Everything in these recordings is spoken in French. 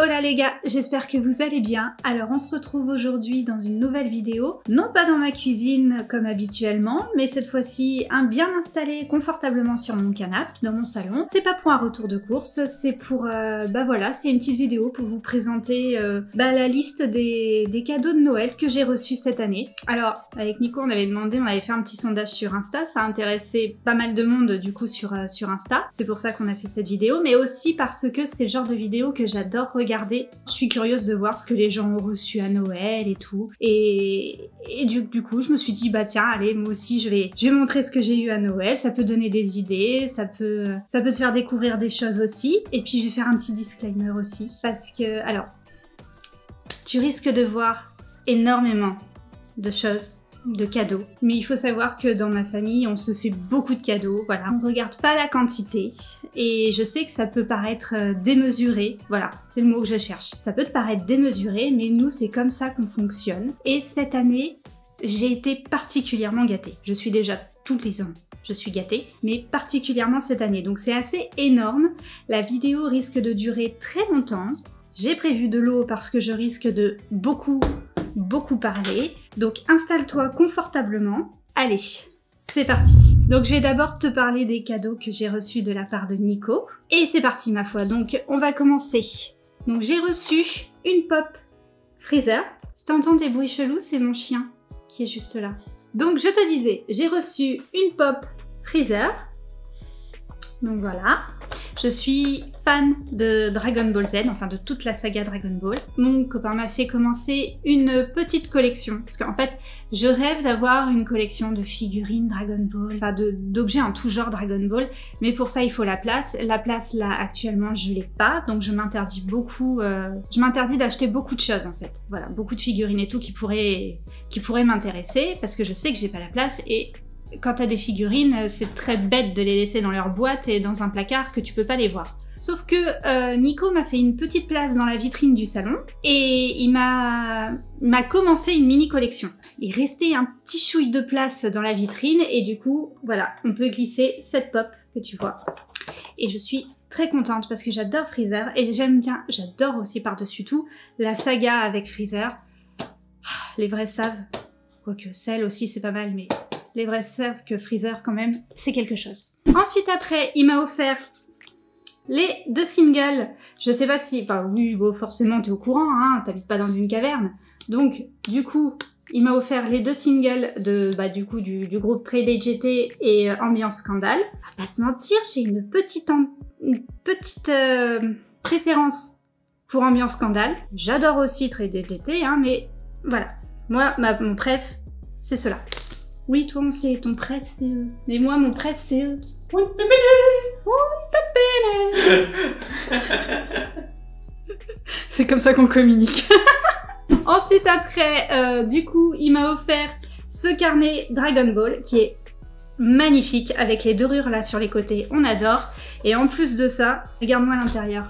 Hola les gars, j'espère que vous allez bien. Alors on se retrouve aujourd'hui dans une nouvelle vidéo, non pas dans ma cuisine comme habituellement, mais cette fois-ci bien installé confortablement sur mon canapé, dans mon salon. C'est pas pour un retour de course, c'est pour, voilà, c'est une petite vidéo pour vous présenter la liste des cadeaux de Noël que j'ai reçus cette année. Alors avec Nico on avait fait un petit sondage sur Insta, ça a intéressé pas mal de monde du coup sur Insta, c'est pour ça qu'on a fait cette vidéo, mais aussi parce que c'est le genre de vidéo que j'adore regarder. Je suis curieuse de voir ce que les gens ont reçu à Noël et tout. Et du coup, je me suis dit, bah tiens, allez, moi aussi, je vais montrer ce que j'ai eu à Noël. Ça peut donner des idées, ça peut te faire découvrir des choses aussi. Et puis, je vais faire un petit disclaimer aussi. Parce que, alors, tu risques de voir énormément de choses, de cadeaux. Mais il faut savoir que dans ma famille, on se fait beaucoup de cadeaux, voilà. On regarde pas la quantité et je sais que ça peut paraître démesuré, voilà, c'est le mot que je cherche. Ça peut te paraître démesuré, mais nous, c'est comme ça qu'on fonctionne. Et cette année, j'ai été particulièrement gâtée. Je suis déjà tous les ans. Je suis gâtée, mais particulièrement cette année. Donc c'est assez énorme. La vidéo risque de durer très longtemps. J'ai prévu de l'eau parce que je risque de beaucoup parler. Donc installe-toi confortablement. Allez, c'est parti. Donc je vais d'abord te parler des cadeaux que j'ai reçus de la part de Nico. Et c'est parti ma foi, donc on va commencer. Donc j'ai reçu une pop freezer. Si t'entends des bruits chelous, c'est mon chien qui est juste là. Donc je te disais, j'ai reçu une pop freezer. Donc voilà. Je suis fan de Dragon Ball Z, enfin de toute la saga Dragon Ball. Mon copain m'a fait commencer une petite collection, parce qu'en fait, je rêve d'avoir une collection de figurines Dragon Ball, enfin d'objets en tout genre Dragon Ball, mais pour ça il faut la place. La place là actuellement je l'ai pas, donc je m'interdis d'acheter beaucoup de choses en fait. Voilà, beaucoup de figurines et tout qui pourraient m'intéresser, parce que je sais que j'ai pas la place et quand t'as des figurines, c'est très bête de les laisser dans leur boîte et dans un placard que tu peux pas les voir. Sauf que Nico m'a fait une petite place dans la vitrine du salon et il m'a commencé une mini collection. Il restait un petit chouille de place dans la vitrine et du coup, voilà, on peut glisser cette pop que tu vois. Et je suis très contente parce que j'adore Freezer et j'adore aussi par-dessus tout la saga avec Freezer. Les vrais savent, quoique Cell aussi c'est pas mal, mais les vrais savent que Freezer quand même c'est quelque chose. Ensuite après il m'a offert les 2 singles. Je sais pas si, enfin oui bon, forcément t'es au courant, hein, t'habites pas dans une caverne. Donc du coup il m'a offert les 2 singles de du groupe Trade GT et Ambiance Scandale. À pas se mentir, j'ai une petite préférence pour Ambiance Scandale. J'adore aussi Trade GT, hein, mais voilà, moi mon préf c'est cela. Oui, toi, on sait, ton préf, c'est eux. Mais moi, mon préf, c'est eux. C'est comme ça qu'on communique. Ensuite, après, du coup, il m'a offert ce carnet Dragon Ball qui est magnifique avec les dorures là sur les côtés. On adore. Et en plus de ça, regarde-moi l'intérieur.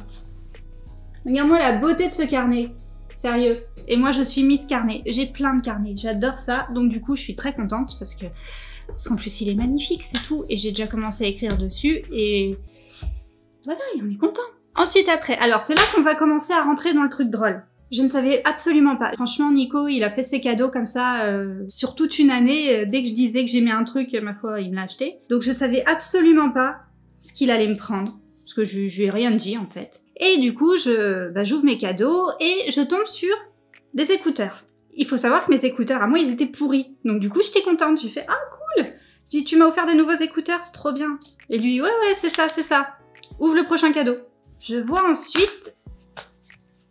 Regarde-moi la beauté de ce carnet. Sérieux. Et moi je suis Miss Carnet, j'ai plein de carnets, j'adore ça, donc du coup je suis très contente parce qu'en plus il est magnifique, c'est tout, et j'ai déjà commencé à écrire dessus, et voilà, et on est content. Ensuite après, alors c'est là qu'on va commencer à rentrer dans le truc drôle. Je ne savais absolument pas. Franchement, Nico, il a fait ses cadeaux comme ça sur toute une année. Dès que je disais que j'aimais un truc, ma foi, il me l'a acheté. Donc je savais absolument pas ce qu'il allait me prendre, parce que je lui ai rien dit en fait. Et du coup, j'ouvre mes cadeaux et je tombe sur des écouteurs. Il faut savoir que mes écouteurs, à moi, ils étaient pourris. Donc du coup, j'étais contente. J'ai fait « Ah, cool !» Je dis « Tu m'as offert des nouveaux écouteurs, c'est trop bien. » Et lui « Ouais, c'est ça, c'est ça. Ouvre le prochain cadeau. » Je vois ensuite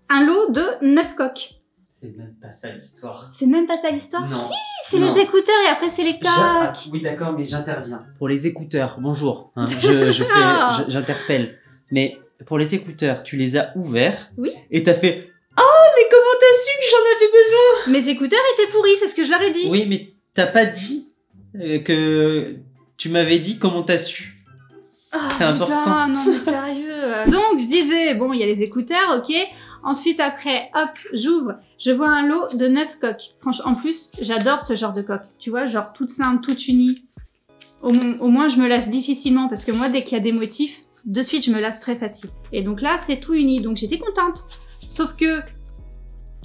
un lot de 9 coques. C'est même pas ça l'histoire. C'est même pas ça l'histoire? Non. Si, c'est les écouteurs et après c'est les coques. Oui, d'accord, mais j'interviens. Pour les écouteurs, bonjour. Hein, j'interpelle. Mais pour les écouteurs, tu les as ouverts. Oui. Et t'as fait « Oh, mais comment t'as su que j'en avais besoin ?» Mes écouteurs étaient pourris, c'est ce que je leur ai dit. Oui, mais t'as pas dit que tu m'avais dit comment t'as su. Oh, c'est important. Putain, non mais sérieux. Donc je disais, bon, il y a les écouteurs, ok. Ensuite après, hop, j'ouvre, je vois un lot de 9 coques. Franchement, en plus, j'adore ce genre de coques. Tu vois, genre toutes simples, toutes unies. Au moins, je me lasse difficilement parce que moi, dès qu'il y a des motifs, de suite, je me lasse très facile. Et donc là, c'est tout uni, donc j'étais contente. Sauf que,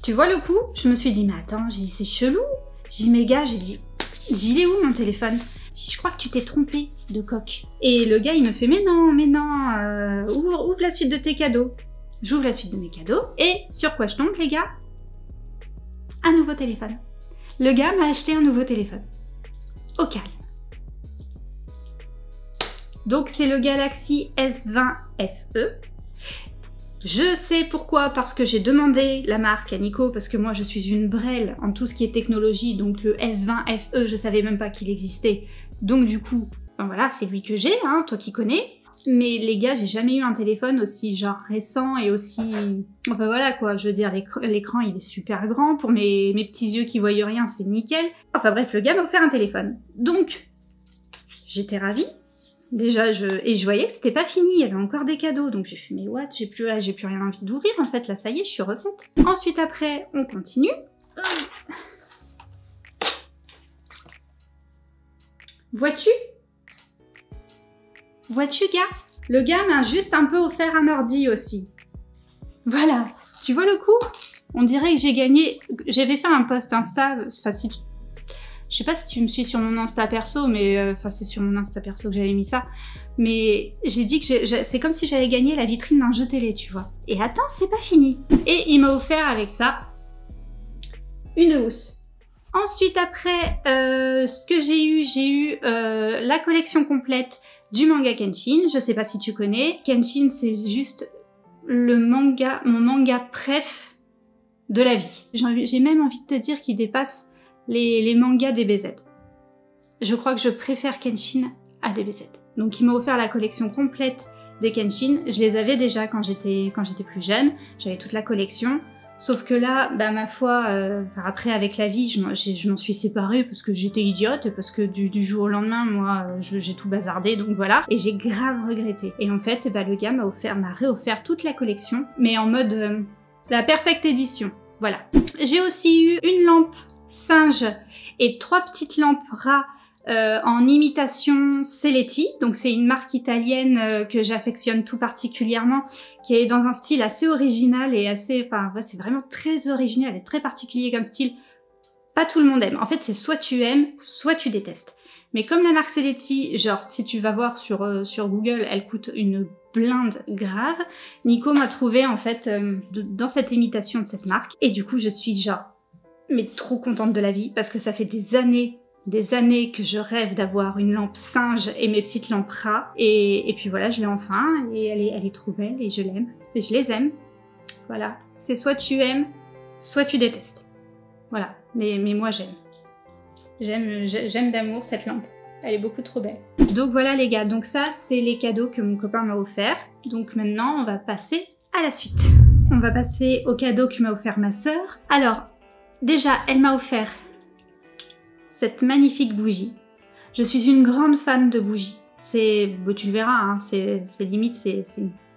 tu vois le coup, je me suis dit, mais attends, j'ai dit, c'est chelou. J'ai dit, mais gars, j'ai dit, il est où mon téléphone? Je crois que tu t'es trompé de coque. Et le gars, il me fait, mais non, ouvre la suite de tes cadeaux. J'ouvre la suite de mes cadeaux, et sur quoi je tombe, les gars? Un nouveau téléphone. Le gars m'a acheté un nouveau téléphone. Au calme. Donc c'est le Galaxy S20 FE. Je sais pourquoi, parce que j'ai demandé la marque à Nico, parce que moi je suis une brêle en tout ce qui est technologie, donc le S20 FE, je savais même pas qu'il existait. Donc du coup, ben voilà, c'est lui que j'ai, hein, toi qui connais. Mais les gars, j'ai jamais eu un téléphone aussi genre récent et aussi... Enfin voilà quoi, je veux dire, l'écran il est super grand, pour mes petits yeux qui voient rien, c'est nickel. Enfin bref, le gars m'a offert un téléphone. Donc, j'étais ravie. Déjà, je voyais que c'était pas fini, il y avait encore des cadeaux, donc j'ai fait mais what, j'ai plus rien envie d'ouvrir en fait, là ça y est, je suis refaite. Ensuite après, on continue. Vois-tu, gars? Le gars m'a juste un peu offert un ordi aussi. Voilà, tu vois le coup? On dirait que j'ai gagné... J'avais fait un post Insta, enfin si tu... Je sais pas si tu me suis sur mon Insta perso, mais enfin c'est sur mon Insta perso que j'avais mis ça. Mais j'ai dit que c'est comme si j'avais gagné la vitrine d'un jeu télé, tu vois. Et attends, c'est pas fini. Et il m'a offert avec ça une housse. Ensuite après, ce que j'ai eu la collection complète du manga Kenshin. Je sais pas si tu connais. Kenshin, c'est juste mon manga préf de la vie. J'ai même envie de te dire qu'il dépasse les mangas DBZ. Je crois que je préfère Kenshin à DBZ. Donc il m'a offert la collection complète des Kenshin. Je les avais déjà quand j'étais plus jeune. J'avais toute la collection. Sauf que là, bah, ma foi, après avec la vie, je m'en suis séparée parce que j'étais idiote, parce que du jour au lendemain, moi, j'ai tout bazardé, donc voilà. Et j'ai grave regretté. Et en fait, bah, le gars m'a réoffert toute la collection, mais en mode la perfecte édition. Voilà. J'ai aussi eu une lampe singe et 3 petites lampes rats en imitation Seletti, donc c'est une marque italienne que j'affectionne tout particulièrement, qui est dans un style assez original et assez, enfin ouais, c'est vraiment très original et très particulier comme style. Pas tout le monde aime. En fait, c'est soit tu aimes, soit tu détestes. Mais comme la marque Seletti, genre si tu vas voir sur Google, elle coûte une blinde grave. Nico m'a trouvé en fait dans cette imitation de cette marque, et du coup je suis genre mais trop contente de la vie parce que ça fait des années que je rêve d'avoir une lampe singe et mes petites lampes rats. Et puis voilà, je l'ai enfin et elle est trop belle et je l'aime. Et je les aime. Voilà. C'est soit tu aimes, soit tu détestes. Voilà. Mais moi j'aime. J'aime d'amour cette lampe. Elle est beaucoup trop belle. Donc voilà les gars, donc ça c'est les cadeaux que mon copain m'a offert. Donc maintenant on va passer à la suite. On va passer aux cadeaux que m'a offert ma sœur. Alors, déjà elle m'a offert cette magnifique bougie. Je suis une grande fan de bougies. Tu le verras, hein, c'est limite, c'est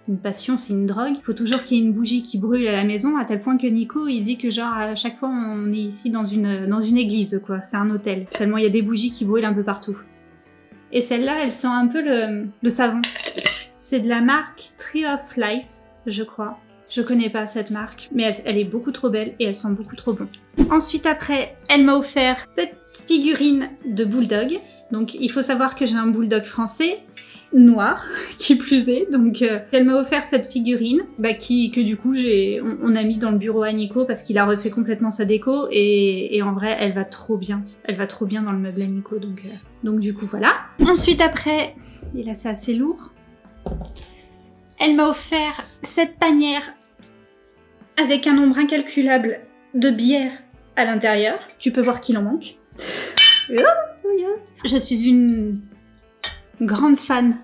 une passion, c'est une drogue. Il faut toujours qu'il y ait une bougie qui brûle à la maison, à tel point que Nico, il dit que genre à chaque fois on est ici dans une église, quoi. C'est un hôtel. Tellement il y a des bougies qui brûlent un peu partout. Et celle-là, elle sent un peu le savon. C'est de la marque Tree of Life, je crois. Je connais pas cette marque, mais elle est beaucoup trop belle et elle sent beaucoup trop bon. Ensuite après, elle m'a offert cette figurine de bulldog. Donc il faut savoir que j'ai un bulldog français, noir, qui plus est. Donc elle m'a offert cette figurine, que du coup on a mis dans le bureau à Nico parce qu'il a refait complètement sa déco et en vrai elle va trop bien. Elle va trop bien dans le meuble à Nico, donc du coup voilà. Ensuite après, et là c'est assez lourd, elle m'a offert cette panière avec un nombre incalculable de bières à l'intérieur. Tu peux voir qu'il en manque. Je suis une grande fan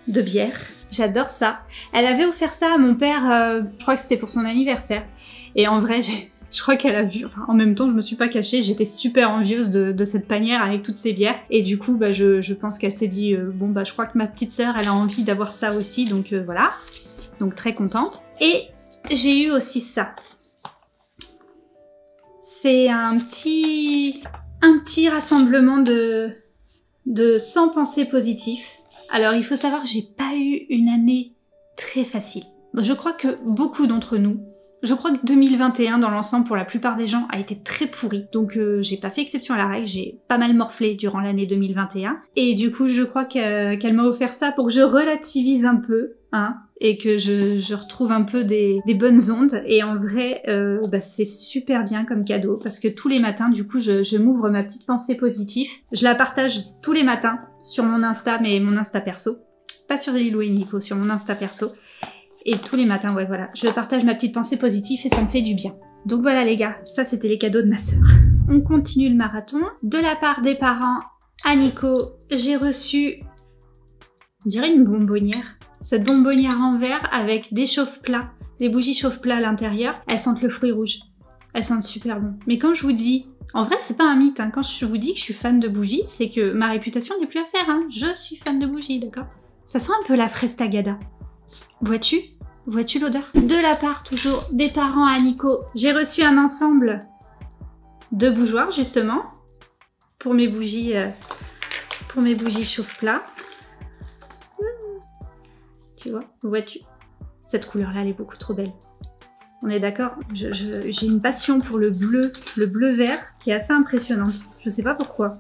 de bière. J'adore ça. Elle avait offert ça à mon père, je crois que c'était pour son anniversaire. Et en vrai, je crois qu'elle a vu, enfin en même temps je me suis pas cachée, j'étais super envieuse de cette panière avec toutes ces bières. Et du coup je pense qu'elle s'est dit, bon je crois que ma petite sœur elle a envie d'avoir ça aussi, donc voilà. Donc très contente. Et j'ai eu aussi ça. C'est un petit rassemblement de 100 pensées positives. Alors il faut savoir que j'ai pas eu une année très facile. Je crois que beaucoup d'entre nous Je crois que 2021 dans l'ensemble pour la plupart des gens a été très pourri, donc j'ai pas fait exception à la règle, j'ai pas mal morflé durant l'année 2021 et du coup je crois qu'elle m'a offert ça pour que je relativise un peu, hein, et que je retrouve un peu des bonnes ondes et en vrai bah, c'est super bien comme cadeau parce que tous les matins du coup je m'ouvre ma petite pensée positive, je la partage tous les matins sur mon Insta, mais mon Insta perso, pas sur Lilou et Nico, sur mon Insta perso. Et tous les matins, ouais, voilà, je partage ma petite pensée positive et ça me fait du bien. Donc voilà les gars, ça c'était les cadeaux de ma sœur. On continue le marathon. De la part des parents à Nico, j'ai reçu, on dirait une bonbonnière. Cette bonbonnière en verre avec des chauffe-plats, des bougies chauffe-plats à l'intérieur. Elles sentent le fruit rouge. Elles sentent super bon. Mais quand je vous dis, en vrai c'est pas un mythe, hein. Quand je vous dis que je suis fan de bougies, c'est que ma réputation n'est plus à faire, hein. Je suis fan de bougies, d'accord? Ça sent un peu la frestagada. Vois-tu? Vois-tu l'odeur? De la part toujours des parents à Nico, j'ai reçu un ensemble de bougeoirs justement pour mes bougies chauffe-plat. Tu vois? Vois-tu? Cette couleur-là, elle est beaucoup trop belle. On est d'accord? J'ai une passion pour le bleu vert qui est assez impressionnante. Je sais pas pourquoi.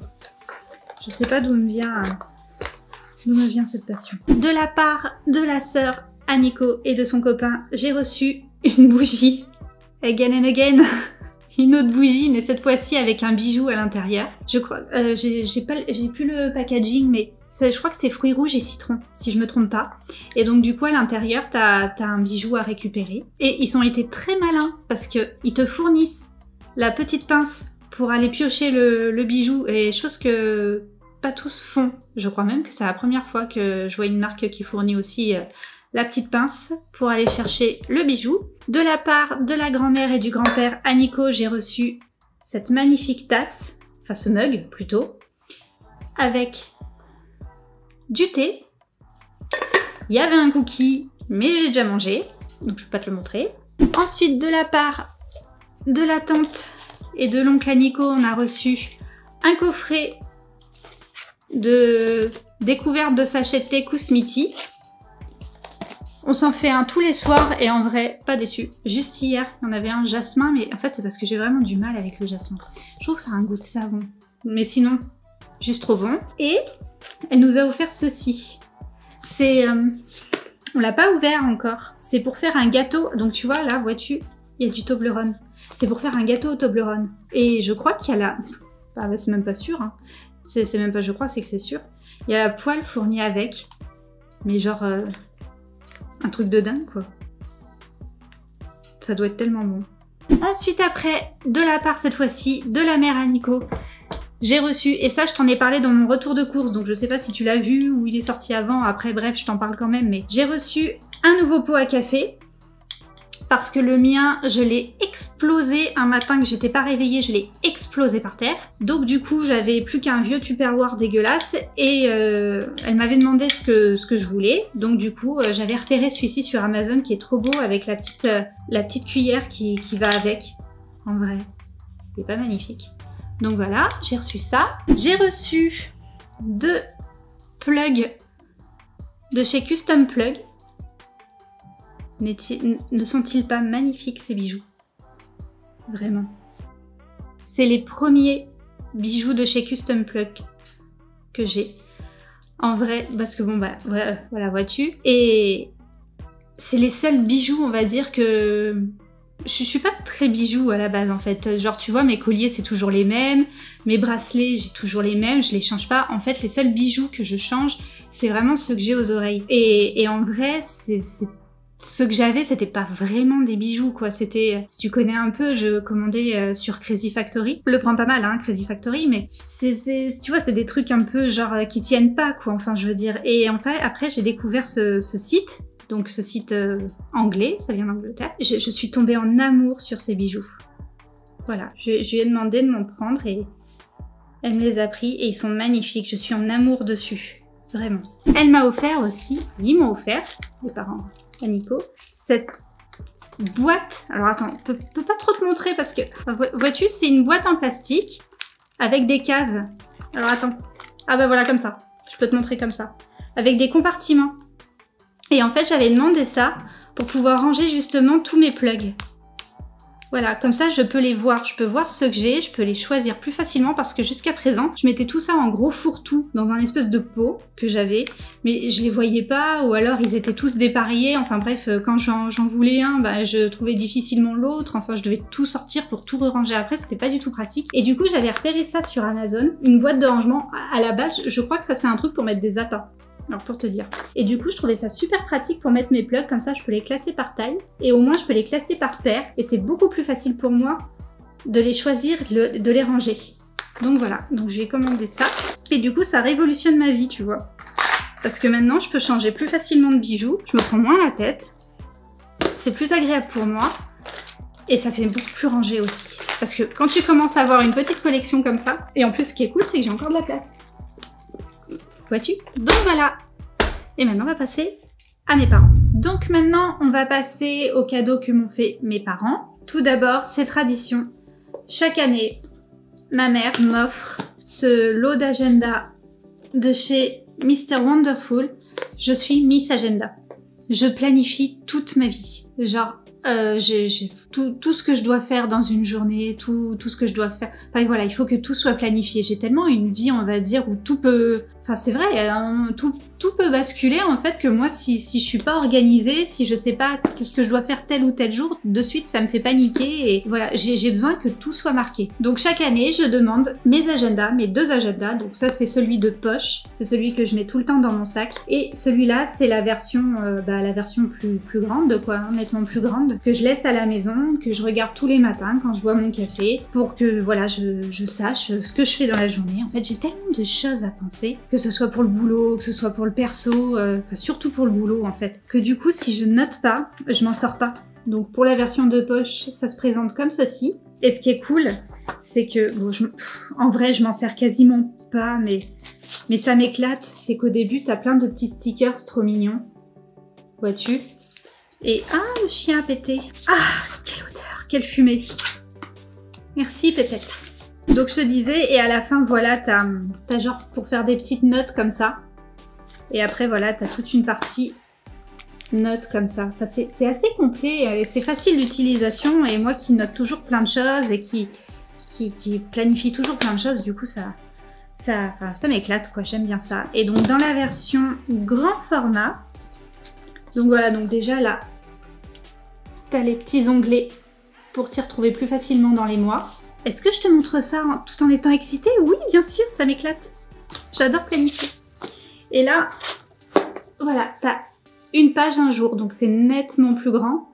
Je sais pas d'où me vient cette passion. De la part de la sœur à Nico et de son copain, j'ai reçu une bougie. Again and again. Une autre bougie, mais cette fois-ci avec un bijou à l'intérieur. Je crois, j'ai plus le packaging, mais je crois que c'est fruits rouges et citron, si je me trompe pas. Et donc du coup à l'intérieur, t'as un bijou à récupérer. Et ils ont été très malins parce qu'ils te fournissent la petite pince pour aller piocher le bijou, et chose que pas tous font. Je crois même que c'est la première fois que je vois une marque qui fournit aussi la petite pince pour aller chercher le bijou. De la part de la grand-mère et du grand-père à Nico, j'ai reçu cette magnifique tasse, enfin ce mug plutôt, avec du thé. Il y avait un cookie, mais j'ai déjà mangé, donc je ne peux pas te le montrer. Ensuite, de la part de la tante et de l'oncle à Nico, on a reçu un coffret de découverte de sachets de thé Kousmiti. On s'en fait un tous les soirs et en vrai, pas déçu. Juste hier, il y en avait un jasmin, mais en fait c'est parce que j'ai vraiment du mal avec le jasmin. Je trouve que ça a un goût de savon. Mais sinon, juste trop bon. Et elle nous a offert ceci. C'est... on l'a pas ouvert encore. C'est pour faire un gâteau. Donc tu vois, là, vois-tu, il y a du Toblerone. C'est pour faire un gâteau au Toblerone. Et je crois qu'il y a la... Bah, c'est même pas sûr, hein. C'est même pas je crois, c'est que c'est sûr. Il y a la poêle fournie avec. Mais genre... un truc de dingue, quoi. Ça doit être tellement bon. Ensuite, après, de la part, cette fois-ci, de la mère à Nico, j'ai reçu, et ça, je t'en ai parlé dans mon retour de course, donc je sais pas si tu l'as vu ou il est sorti avant, après, bref, je t'en parle quand même, mais j'ai reçu un nouveau pot à café, parce que le mien, je l'ai explosé un matin que j'étais pas réveillée, je l'ai explosé par terre. Donc du coup, j'avais plus qu'un vieux Tupperware dégueulasse et elle m'avait demandé ce que je voulais. Donc du coup, j'avais repéré celui-ci sur Amazon qui est trop beau avec la petite cuillère qui va avec. En vrai, il est pas magnifique. Donc voilà, j'ai reçu ça. J'ai reçu 2 plugs de chez Custom Plug. Ne sont-ils pas magnifiques ces bijoux? Vraiment. C'est les premiers bijoux de chez Custom Plug que j'ai. En vrai, parce que bon bah voilà, vois-tu. Et c'est les seuls bijoux, on va dire, que... Je suis pas très bijoux à la base en fait. Genre tu vois, mes colliers c'est toujours les mêmes, mes bracelets j'ai toujours les mêmes, je les change pas. En fait les seuls bijoux que je change, c'est vraiment ceux que j'ai aux oreilles. Et en vrai, ceux que j'avais, c'était pas vraiment des bijoux, quoi. C'était, si tu connais un peu, je commandais sur Crazy Factory. Je le prends pas mal, hein, Crazy Factory, mais tu vois, c'est des trucs un peu genre qui tiennent pas, quoi. Enfin, je veux dire. Et en fait, après, j'ai découvert ce site. Donc, ce site anglais, ça vient d'Angleterre. Je suis tombée en amour sur ces bijoux. Voilà, je lui ai demandé de m'en prendre et elle me les a pris et ils sont magnifiques. Je suis en amour dessus, vraiment. Elle m'a offert aussi, ils m'ont offert, les parents à Nico, cette boîte. Alors attends, je peux pas trop te montrer parce que, vois-tu, c'est une boîte en plastique avec des cases. Alors attends, ah bah voilà, comme ça. Je peux te montrer comme ça, avec des compartiments. Et en fait, j'avais demandé ça pour pouvoir ranger justement tous mes plugs. Voilà, comme ça je peux les voir, je peux voir ce que j'ai, je peux les choisir plus facilement parce que jusqu'à présent, je mettais tout ça en gros fourre-tout dans un espèce de pot que j'avais, mais je les voyais pas ou alors ils étaient tous dépareillés, enfin bref, quand j'en voulais un, bah, je trouvais difficilement l'autre, enfin je devais tout sortir pour tout ranger après, c'était pas du tout pratique. Et du coup j'avais repéré ça sur Amazon, une boîte de rangement, à la base je crois que ça c'est un truc pour mettre des appâts. Alors pour te dire. Et du coup je trouvais ça super pratique pour mettre mes plugs, comme ça je peux les classer par taille et au moins je peux les classer par paire et c'est beaucoup plus facile pour moi de les choisir, de les ranger. Donc voilà, donc je vais commander ça et du coup ça révolutionne ma vie, tu vois. Parce que maintenant je peux changer plus facilement de bijoux, je me prends moins la tête, c'est plus agréable pour moi et ça fait beaucoup plus rangé aussi. Parce que quand tu commences à avoir une petite collection comme ça, et en plus ce qui est cool c'est que j'ai encore de la place. Vois-tu? Donc voilà. Et maintenant on va passer à mes parents. Donc maintenant on va passer aux cadeaux que m'ont fait mes parents. Tout d'abord, c'est tradition. Chaque année, ma mère m'offre ce lot d'agenda de chez Mr. Wonderful. Je suis Miss Agenda. Je planifie toute ma vie. Genre, j'ai tout ce que je dois faire dans une journée, tout ce que je dois faire. Enfin voilà, il faut que tout soit planifié. J'ai tellement une vie, on va dire, où tout peut... Enfin c'est vrai, hein, tout peut basculer en fait, que moi si je suis pas organisée, si je sais pas ce que je dois faire tel ou tel jour, de suite ça me fait paniquer et voilà, j'ai besoin que tout soit marqué. Donc chaque année je demande mes agendas, mes 2 agendas, donc ça c'est celui de poche, c'est celui que je mets tout le temps dans mon sac, et celui-là c'est la version plus grande quoi, nettement plus grande, que je laisse à la maison, que je regarde tous les matins quand je bois mon café, pour que voilà je sache ce que je fais dans la journée. En fait j'ai tellement de choses à penser, que ce soit pour le boulot, que ce soit pour le perso, enfin surtout pour le boulot en fait, que du coup si je note pas, je m'en sors pas. Donc pour la version de poche, ça se présente comme ceci. Et ce qui est cool, c'est que, bon, en vrai je m'en sers quasiment pas, mais ça m'éclate, c'est qu'au début t'as plein de petits stickers trop mignons, vois-tu. Et ah, le chien a pété. Ah, quelle odeur, quelle fumée. Merci Pépette. Donc je te disais, et à la fin, voilà, t'as genre pour faire des petites notes comme ça. Et après, voilà, t'as toute une partie notes comme ça. Enfin, c'est assez complet, et c'est facile d'utilisation. Et moi qui note toujours plein de choses et qui planifie toujours plein de choses, du coup, ça m'éclate, quoi. J'aime bien ça. Et donc, dans la version grand format, donc voilà, donc déjà là, t'as les petits onglets pour t'y retrouver plus facilement dans les mois. Est-ce que je te montre ça tout en étant excitée? Oui, bien sûr, ça m'éclate. J'adore planifier. Et là, voilà, t'as une page un jour, donc c'est nettement plus grand.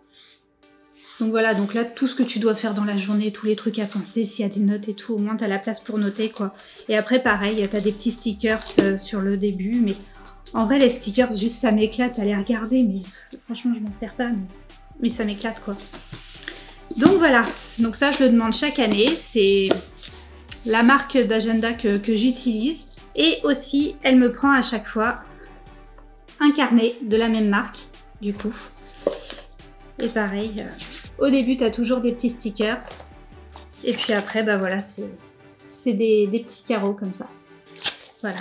Donc voilà, donc là, tout ce que tu dois faire dans la journée, tous les trucs à penser, s'il y a des notes et tout, au moins t'as la place pour noter, quoi. Et après, pareil, t'as des petits stickers sur le début, mais en vrai, les stickers, juste ça m'éclate à les regarder, mais franchement, je m'en sers pas, mais ça m'éclate, quoi. Donc voilà, donc ça je le demande chaque année, c'est la marque d'agenda que j'utilise. Et aussi, elle me prend à chaque fois un carnet de la même marque, du coup. Et pareil, au début tu as toujours des petits stickers. Et puis après, bah voilà, c'est des petits carreaux comme ça. Voilà.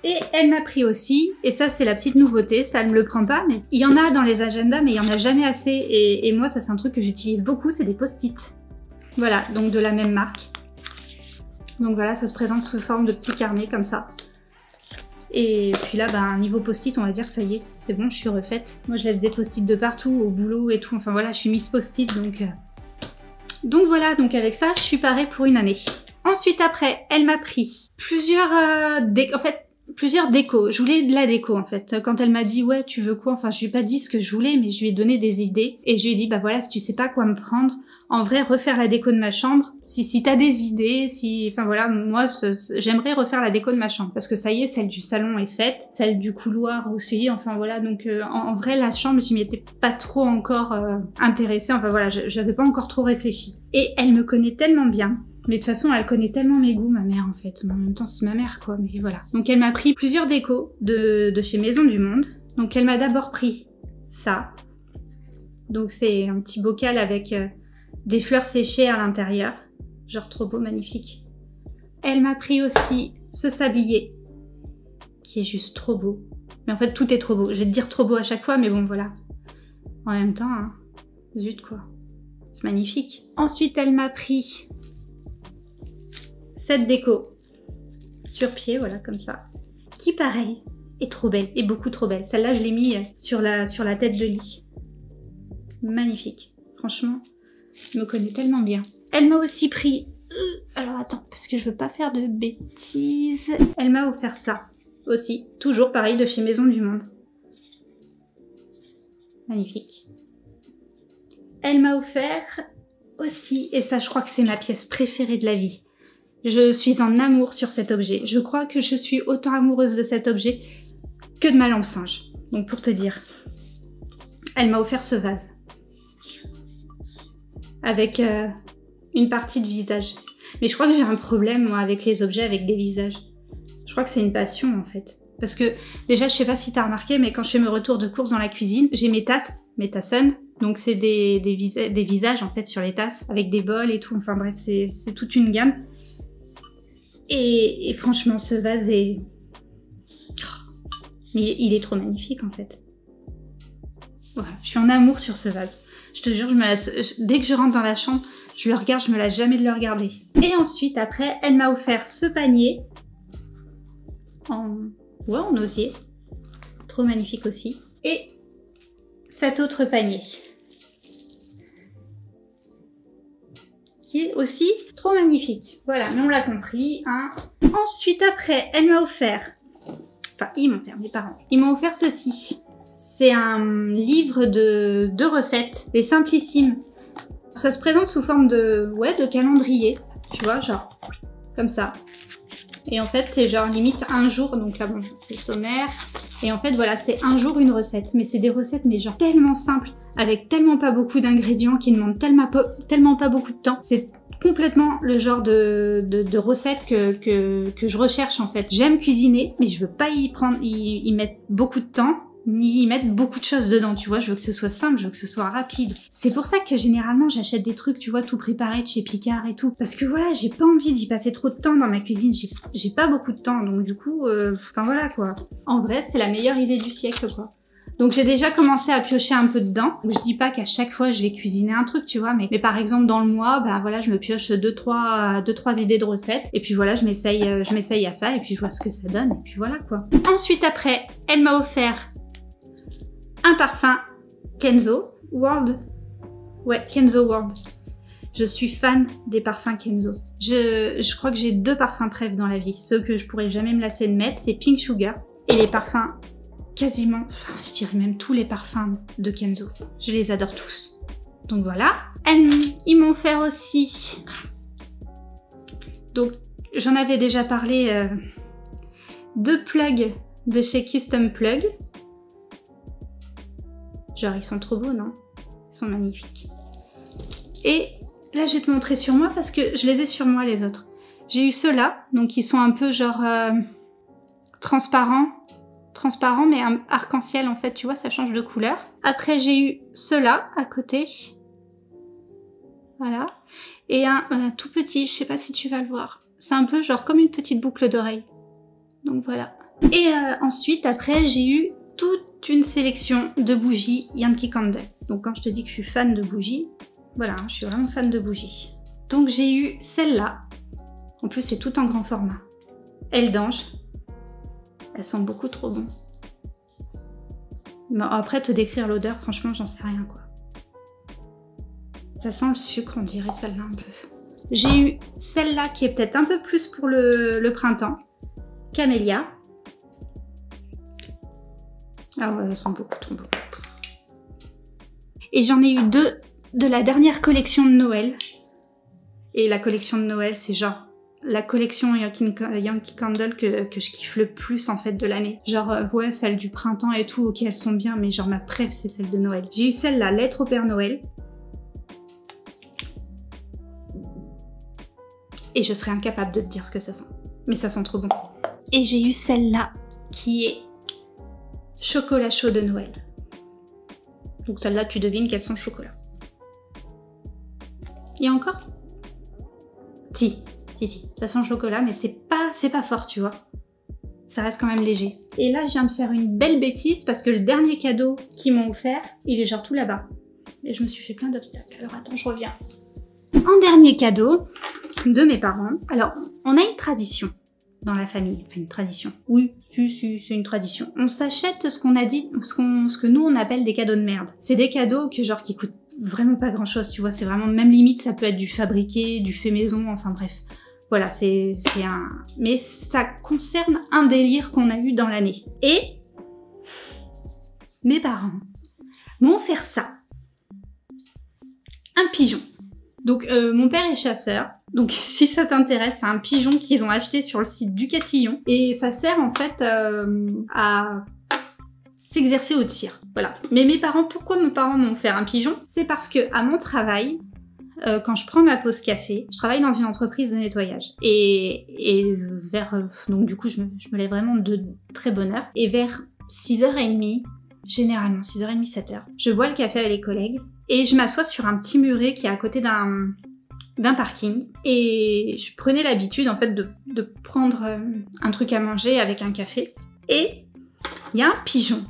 Et elle m'a pris aussi, et ça c'est la petite nouveauté, ça ne me le prend pas, mais il y en a dans les agendas, mais il n'y en a jamais assez. Et moi, ça c'est un truc que j'utilise beaucoup, c'est des post-it. Voilà, donc de la même marque. Donc voilà, ça se présente sous forme de petits carnets comme ça. Et puis là, bah, niveau post-it, on va dire, ça y est, c'est bon, je suis refaite. Moi, je laisse des post-it de partout, au boulot et tout. Enfin voilà, je suis Miss Post-it, donc voilà, donc avec ça, je suis parée pour une année. Ensuite, après, elle m'a pris plusieurs décos. Je voulais de la déco en fait. Quand elle m'a dit ouais tu veux quoi, enfin je lui ai pas dit ce que je voulais, mais je lui ai donné des idées. Et je lui ai dit bah voilà, si tu sais pas quoi me prendre, en vrai refaire la déco de ma chambre. Si t'as des idées, enfin voilà, moi j'aimerais refaire la déco de ma chambre. Parce que ça y est, celle du salon est faite, celle du couloir aussi, enfin voilà. Donc en vrai la chambre, j'y m'étais pas trop encore intéressée. Enfin voilà, j'avais pas encore trop réfléchi. Et elle me connaît tellement bien. Mais de toute façon, elle connaît tellement mes goûts, ma mère, en fait. Mais en même temps, c'est ma mère, quoi. Mais voilà. Donc, elle m'a pris plusieurs décos de chez Maison du Monde. Donc, elle m'a d'abord pris ça. Donc, c'est un petit bocal avec des fleurs séchées à l'intérieur. Genre, trop beau, magnifique. Elle m'a pris aussi ce sablier, qui est juste trop beau. Mais en fait, tout est trop beau. Je vais te dire trop beau à chaque fois, mais bon, voilà. En même temps, hein, zut, quoi. C'est magnifique. Ensuite, elle m'a pris cette déco sur pied, voilà, comme ça. Qui, pareil, est trop belle, et beaucoup trop belle. Celle-là, je l'ai mis sur la tête de lit. Magnifique. Franchement, je me connais tellement bien. Elle m'a aussi pris... alors attends, parce que je veux pas faire de bêtises. Elle m'a offert ça aussi. Toujours pareil, de chez Maison du Monde. Magnifique. Elle m'a offert aussi, et ça je crois que c'est ma pièce préférée de la vie. Je suis en amour sur cet objet. Je crois que je suis autant amoureuse de cet objet que de ma lampe singe. Donc pour te dire, elle m'a offert ce vase. Avec une partie de visage. Mais je crois que j'ai un problème moi avec les objets avec des visages. Je crois que c'est une passion en fait. Parce que déjà je sais pas si t'as remarqué mais quand je fais mes retours de course dans la cuisine, j'ai mes tasses, mes tassons. Donc c'est des visages en fait sur les tasses avec des bols et tout. Enfin bref c'est toute une gamme. Et franchement ce vase est... Mais il est trop magnifique en fait. Voilà, je suis en amour sur ce vase. Je te jure, dès que je rentre dans la chambre, je le regarde, je me lasse jamais de le regarder. Et ensuite, après, elle m'a offert ce panier en osier. Trop magnifique aussi. Et cet autre panier. Qui est aussi trop magnifique. Voilà, mais on l'a compris. Hein. Ensuite, après, elle m'a offert... Enfin, ils m'ont offert, mes parents. Ils m'ont offert ceci. C'est un livre de recettes, les Simplissimes. Ça se présente sous forme de calendrier, tu vois, genre comme ça. Et en fait, c'est genre limite un jour, donc là bon, c'est sommaire. Et en fait, voilà, c'est un jour une recette. Mais c'est des recettes, mais genre tellement simples, avec tellement pas beaucoup d'ingrédients, qui demandent tellement pas beaucoup de temps. C'est complètement le genre de recettes que je recherche en fait. J'aime cuisiner, mais je veux pas y mettre beaucoup de temps. Ni y mettre beaucoup de choses dedans, tu vois, je veux que ce soit simple, je veux que ce soit rapide. C'est pour ça que généralement j'achète des trucs, tu vois, tout préparés de chez Picard et tout. Parce que voilà, j'ai pas envie d'y passer trop de temps dans ma cuisine, j'ai pas beaucoup de temps, donc du coup, enfin voilà quoi. En vrai, c'est la meilleure idée du siècle quoi. Donc j'ai déjà commencé à piocher un peu dedans. Je dis pas qu'à chaque fois je vais cuisiner un truc, tu vois, mais par exemple dans le mois, bah voilà, je me pioche deux, trois idées de recettes. Et puis voilà, je m'essaye à ça et puis je vois ce que ça donne. Et puis voilà quoi. Ensuite après, elle m'a offert un parfum Kenzo World. Ouais, Kenzo World. Je suis fan des parfums Kenzo. Je crois que j'ai deux parfums préf dans la vie. Ceux que je pourrais jamais me lasser de mettre, c'est Pink Sugar et les parfums quasiment, enfin je dirais même tous les parfums de Kenzo. Je les adore tous. Donc voilà. Ils m'ont offert aussi... Donc j'en avais déjà parlé, deux plugs de chez Custom Plug. Genre ils sont trop beaux, non? Ils sont magnifiques. Et là je vais te montrer sur moi parce que je les ai sur moi les autres. J'ai eu ceux-là, donc ils sont un peu genre transparents mais arc-en-ciel en fait, tu vois, ça change de couleur. Après j'ai eu ceux-là à côté. Voilà. Et un tout petit, je sais pas si tu vas le voir. C'est un peu genre comme une petite boucle d'oreille. Donc voilà. Et ensuite après j'ai eu toute une sélection de bougies Yankee Candle. Donc quand je te dis que je suis fan de bougies, voilà, je suis vraiment fan de bougies. Donc j'ai eu celle-là. En plus c'est tout en grand format. Elle d'ange. Elles sentent beaucoup trop bon. Mais après te décrire l'odeur, franchement j'en sais rien quoi. Ça sent le sucre, on dirait celle-là un peu. J'ai eu celle-là qui est peut-être un peu plus pour le printemps. Camélia. Ah ouais, elles sont beaucoup trop beaux. Et j'en ai eu deux de la dernière collection de Noël. Et la collection de Noël, c'est genre la collection Yankee Candle que je kiffe le plus en fait de l'année. Genre ouais, celle du printemps et tout, ok elles sont bien, mais genre ma préf c'est celle de Noël. J'ai eu celle-là, Lettre au Père Noël. Et je serais incapable de te dire ce que ça sent. Mais ça sent trop bon. Et j'ai eu celle-là qui est Chocolat chaud de Noël. Donc celle-là, tu devines qu'elle sent le chocolat. Il y a encore? Si, ça sent le chocolat, mais c'est pas fort, tu vois. Ça reste quand même léger. Et là, je viens de faire une belle bêtise parce que le dernier cadeau qu'ils m'ont offert, il est genre tout là-bas. et je me suis fait plein d'obstacles. Alors attends, je reviens. En dernier cadeau de mes parents. Alors, on a une tradition dans la famille. Enfin, une tradition. Oui, si, c'est une tradition. On s'achète ce qu'on a dit, ce que nous on appelle des cadeaux de merde. C'est des cadeaux que genre qui coûtent vraiment pas grand chose, tu vois. C'est vraiment, même limite, ça peut être du fabriqué, du fait maison, enfin bref. Voilà, c'est un... Mais ça concerne un délire qu'on a eu dans l'année. Et mes parents m'ont offert ça. Un pigeon. Donc mon père est chasseur, donc si ça t'intéresse, c'est un pigeon qu'ils ont acheté sur le site du Catillon. Et ça sert en fait à s'exercer au tir. Voilà. Mais mes parents, pourquoi mes parents m'ont offert un pigeon? C'est parce que à mon travail, quand je prends ma pause café, je travaille dans une entreprise de nettoyage. Et vers... donc du coup, je me lève vraiment de très bonne heure. Et vers 6h30, généralement 6h30, 7h, je bois le café avec les collègues et je m'assois sur un petit muret qui est à côté d'un parking. Et je prenais l'habitude en fait de prendre un truc à manger avec un café. Et il y a un pigeon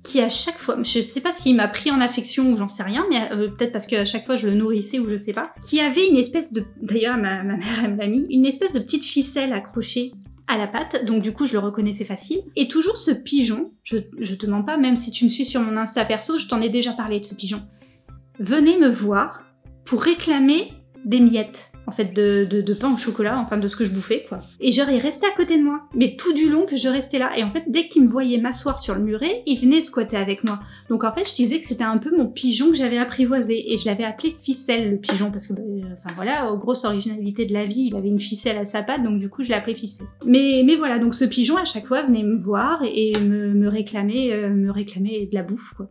qui à chaque fois, je sais pas s'il m'a pris en affection ou j'en sais rien, mais peut-être parce qu'à chaque fois je le nourrissais ou je sais pas, qui avait une espèce de, d'ailleurs ma mère elle m'a mis, une espèce de petite ficelle accrochée à la patte, donc du coup je le reconnaissais facile. Et toujours ce pigeon, je te mens pas, même si tu me suis sur mon Insta perso, je t'en ai déjà parlé de ce pigeon, venait me voir pour réclamer des miettes. En fait, de pain au chocolat, enfin de ce que je bouffais, quoi. Et genre, il restait à côté de moi. Mais tout du long que je restais là. Et en fait, dès qu'il me voyait m'asseoir sur le muret, il venait squatter avec moi. Donc en fait, je disais que c'était un peu mon pigeon que j'avais apprivoisé. Et je l'avais appelé ficelle, le pigeon, parce que, enfin voilà, aux grosses originalités de la vie, il avait une ficelle à sa patte, donc du coup, je l'ai appelé ficelle. Mais voilà, donc ce pigeon, à chaque fois, venait me voir et me réclamait de la bouffe, quoi.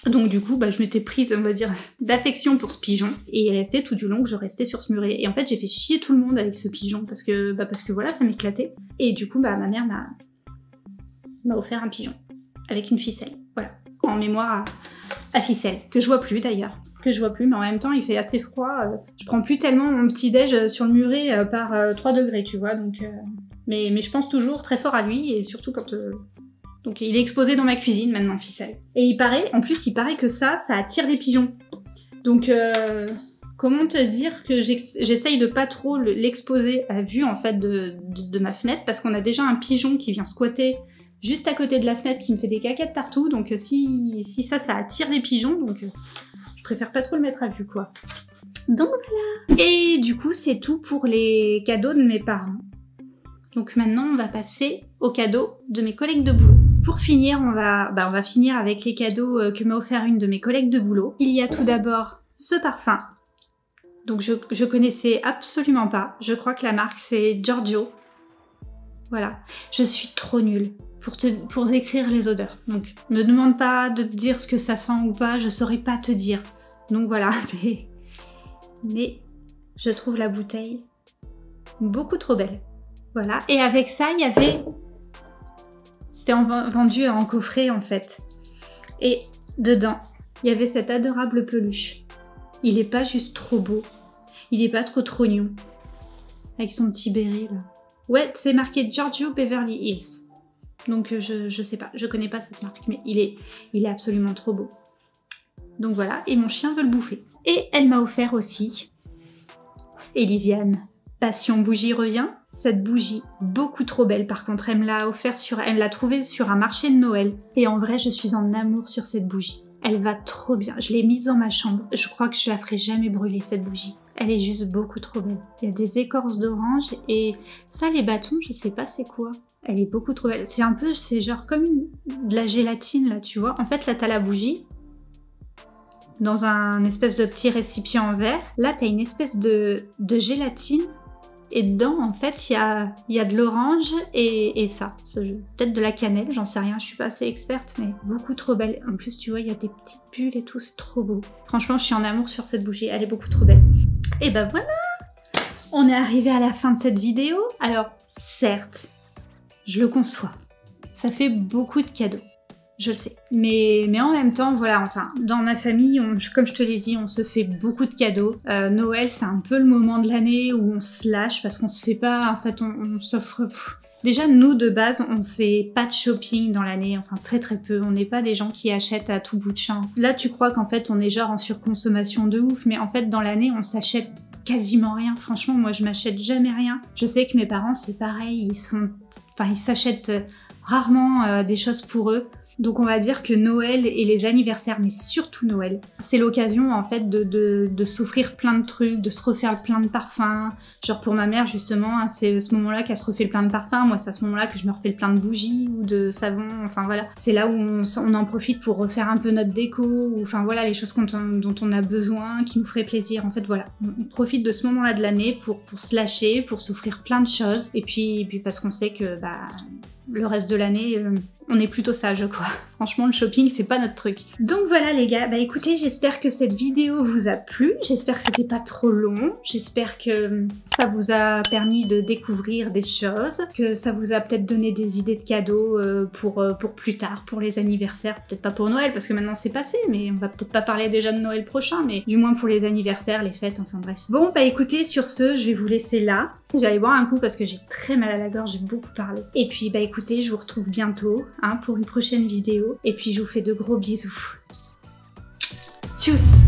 Donc du coup, je m'étais prise, on va dire, d'affection pour ce pigeon. Et il restait tout du long que je restais sur ce muret. Et en fait, j'ai fait chier tout le monde avec ce pigeon parce que voilà, ça m'éclatait. Et du coup, ma mère m'a offert un pigeon avec une ficelle. Voilà, en mémoire à ficelle, que je vois plus d'ailleurs. Que je vois plus, mais en même temps, il fait assez froid. Je prends plus tellement mon petit-déj sur le muret par 3 degrés, tu vois. Donc, mais je pense toujours très fort à lui, et surtout quand... Donc il est exposé dans ma cuisine maintenant, ficelle. Et il paraît que ça attire les pigeons. Donc comment te dire que j'essaye de pas trop l'exposer à vue en fait de ma fenêtre, parce qu'on a déjà un pigeon qui vient squatter juste à côté de la fenêtre qui me fait des caquettes partout. Donc si ça attire les pigeons, donc je préfère pas trop le mettre à vue, quoi. Donc voilà. Et du coup c'est tout pour les cadeaux de mes parents. Donc maintenant on va passer aux cadeaux de mes collègues de boulot. Pour finir, on va finir avec les cadeaux que m'a offert une de mes collègues de boulot. Il y a tout d'abord ce parfum. Donc je connaissais absolument pas. Je crois que la marque c'est Giorgio. Voilà. Je suis trop nulle pour décrire les odeurs. Donc me demande pas de te dire ce que ça sent ou pas, je saurais pas te dire. Donc voilà, mais je trouve la bouteille beaucoup trop belle. Voilà. Et avec ça, il y avait... C'était vendu en coffret en fait. Et dedans, il y avait cette adorable peluche. Il est pas juste trop beau. Il est pas trop trognon. Avec son petit béret là. Ouais, c'est marqué Giorgio Beverly Hills. Donc je sais pas, je connais pas cette marque, mais il est absolument trop beau. Donc voilà, et mon chien veut le bouffer. Et elle m'a offert aussi Elysiane. Passion Bougie revient. Cette bougie, beaucoup trop belle par contre, elle me l'a trouvée sur un marché de Noël. Et en vrai, je suis en amour sur cette bougie. Elle va trop bien, je l'ai mise dans ma chambre. Je crois que je la ferai jamais brûler cette bougie. Elle est juste beaucoup trop belle. Il y a des écorces d'orange et ça, les bâtons, je sais pas c'est quoi. Elle est beaucoup trop belle. C'est genre comme de la gélatine là, tu vois. En fait, là, t'as la bougie dans un espèce de petit récipient en verre. Là, t'as une espèce de gélatine. Et dedans, en fait, il y a de l'orange et ça. Peut-être de la cannelle, j'en sais rien, je suis pas assez experte, mais beaucoup trop belle. En plus, tu vois, il y a des petites bulles et tout, c'est trop beau. Franchement, je suis en amour sur cette bougie, elle est beaucoup trop belle. Et ben voilà, on est arrivé à la fin de cette vidéo. Alors, certes, je le conçois, ça fait beaucoup de cadeaux. Je le sais. Mais en même temps, voilà, enfin, dans ma famille, comme je te l'ai dit, on se fait beaucoup de cadeaux. Noël, c'est un peu le moment de l'année où on se lâche parce qu'on se fait pas, en fait, on s'offre Déjà, nous, de base, on fait pas de shopping dans l'année, enfin très très peu. On n'est pas des gens qui achètent à tout bout de champ. Là, tu crois qu'en fait, on est genre en surconsommation de ouf, mais en fait, dans l'année, on s'achète quasiment rien. Franchement, moi, je m'achète jamais rien. Je sais que mes parents, c'est pareil, ils s'achètent rarement des choses pour eux. Donc on va dire que Noël et les anniversaires, mais surtout Noël, c'est l'occasion en fait de s'offrir plein de trucs, de se refaire plein de parfums. Genre pour ma mère justement, hein, c'est ce moment-là qu'elle se refait le plein de parfums. Moi c'est à ce moment-là que je me refais le plein de bougies ou de savon. Enfin voilà, c'est là où on en profite pour refaire un peu notre déco. Ou, enfin voilà, les choses dont on a besoin, qui nous feraient plaisir. En fait voilà, on profite de ce moment-là de l'année pour se lâcher, pour s'offrir plein de choses. Et puis parce qu'on sait que le reste de l'année, on est plutôt sage quoi. Franchement, le shopping, c'est pas notre truc. Donc voilà les gars, écoutez, j'espère que cette vidéo vous a plu. J'espère que c'était pas trop long. J'espère que ça vous a permis de découvrir des choses, que ça vous a peut-être donné des idées de cadeaux pour plus tard, pour les anniversaires. Peut-être pas pour Noël, parce que maintenant c'est passé, mais on va peut-être pas parler déjà de Noël prochain, mais du moins pour les anniversaires, les fêtes, enfin bref. Bon, écoutez, sur ce, je vais vous laisser là. Je vais aller boire un coup parce que j'ai très mal à la gorge, j'ai beaucoup parlé. Et puis écoutez, je vous retrouve bientôt pour une prochaine vidéo. Et puis je vous fais de gros bisous. Tchuss!